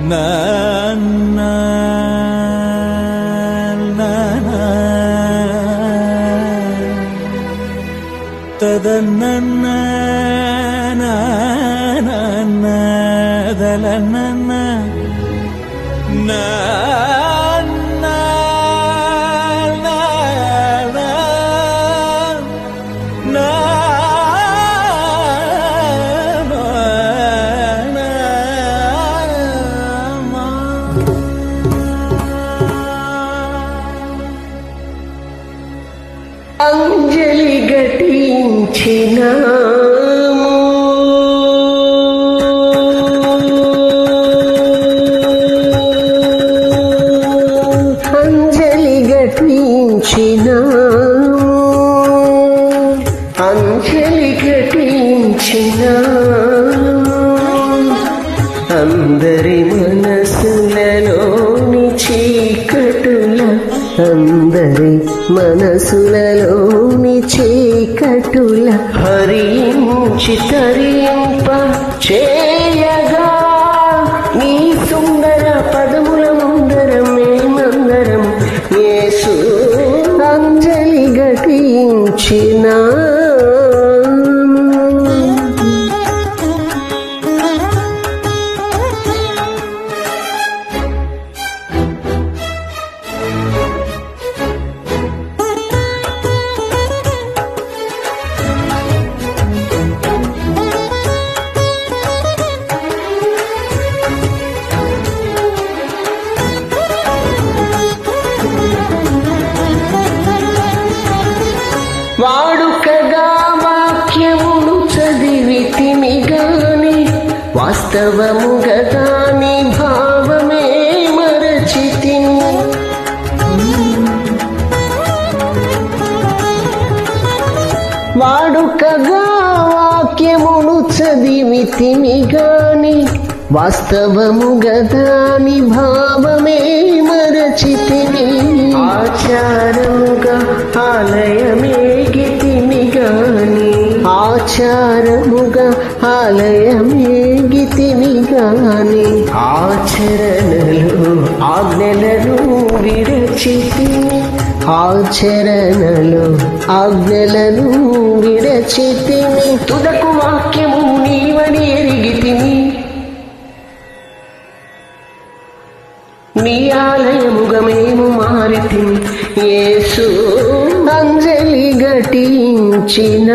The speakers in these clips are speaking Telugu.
na na na na tada na na na na na dala na na na అంజలి ఘటించినాము అంజలి ఘటించినాము అంజలి ఘటించినాము అందరి మనసులలోని చీకటుల అందరి మనసులలోని చీకటుల హరించి తరింప చేయగా నీ సుందర పదముల ముందరం మేమందరం యేసు అంజలి ఘటించినా వాడుకగా వాక్యమును చదివితిమి గాని వాస్తవముగా దాని భావమే మరచితిని వాడుకగా వాక్యమును చదివితిమి గాని వాస్తవముగా దాని భావమే మరచితిని ఆచారముగా ఆలయమే గితిమి గాని ఆచారముగా ఆలయమే గితిమి గాని ఆచరణలో ఆజ్ఞలను విరచితిని ఆచరణలో ఆజ్ఞలను విరచితిని తుదకు వాక్యము నీవని ఎరిగితిని నీ ఆలయముగా మేము మారితిమి యేసు అంజలి ఘటించినాము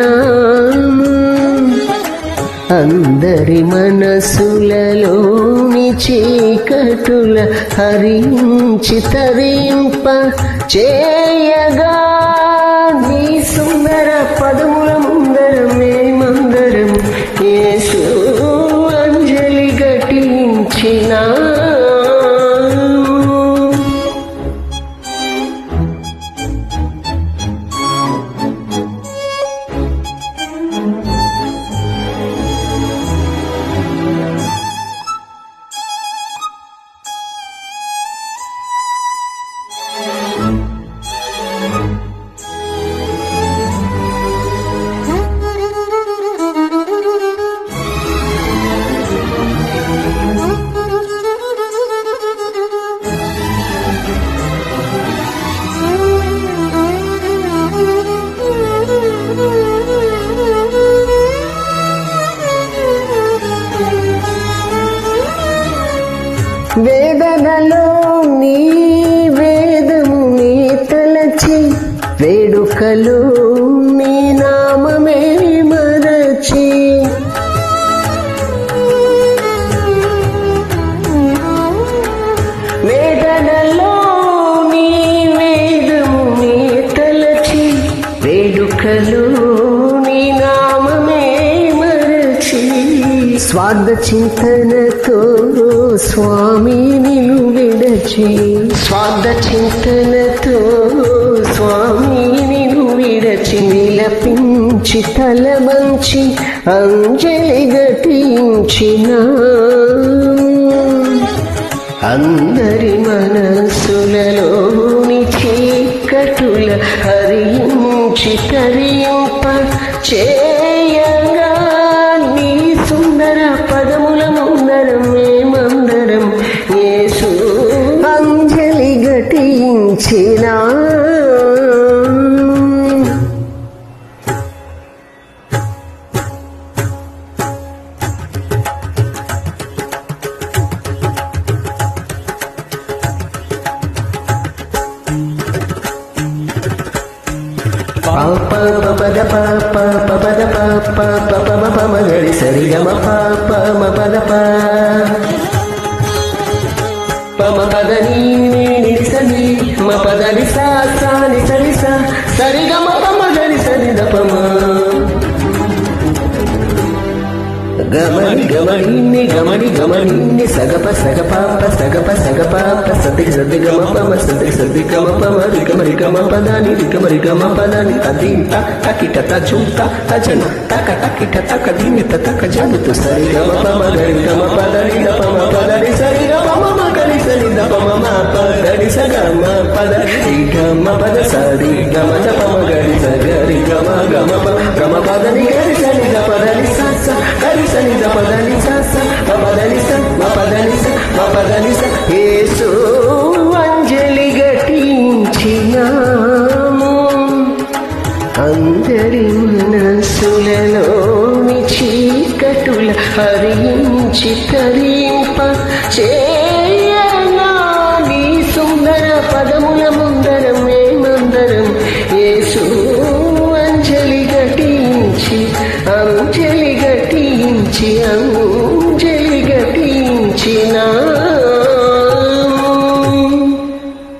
అందరి మనసులలోని చీకటుల హరించి తరింప చేయగా నీ సుందర పదముల ముందరం మేమందరం యేసు అంజలి ఘటించినా వేదనలో నీ వేదము నీ తలచి వేడుకలో నీ నామమే మరచి వేదనలో నీ వేదము నీ తలచి వేడుకలో నీ నామమే మరచి స్వార్థ చింతనతో స్వామి నిన్ను విడచి స్వార్థ చింతనతో స్వామి నిన్ను విడచి విలపించి తలవంచి అంజలి ఘటించిన అందరి మనసులలోని చీకటుల హరించి తరింప చేయగా నీ సుందర పదముల ముందరం మేమందరం పద ప ప ప పద ప ప ప ప మ ప మ గరి సరి గ మ ప ప మ పద ప ప మ పద నీ ని సని మ పద ని సా సా ని సరి సా సరి గ మ ప మ గరి సరి ద ప మ గమని గమని గమని గమని సగప సగప సగప సగప సతి సతి గమ పమ సతి సతి గమ పమ రిగమరి గమ పదాని రిగమరి గమ పదాని తదీంత తకిట తజుంత తజన తక తకిట తక దీనిత తక జనుతు సరి గమ పమ గరి గమ పదని ద పమ పదని సరి గమ మమ గరి సరి ద పమ మ పదని సగమ పదని గమ పద సరి గమ ద పమ గరి సగరి గమ గమ గమ పదని గరి సరి ద పదని స గరి సరి ద పదని స మ పదని స మ పదని స మ పదని స యేసు అంజలి ఘటించినాము అందరి మనసులలోని చీకటుల హరించి తరింప చేయనా నీ సుందర పదముల ముందరం మేమందరం యేసు అంజలి ఘటించి అంజలి ఘటించి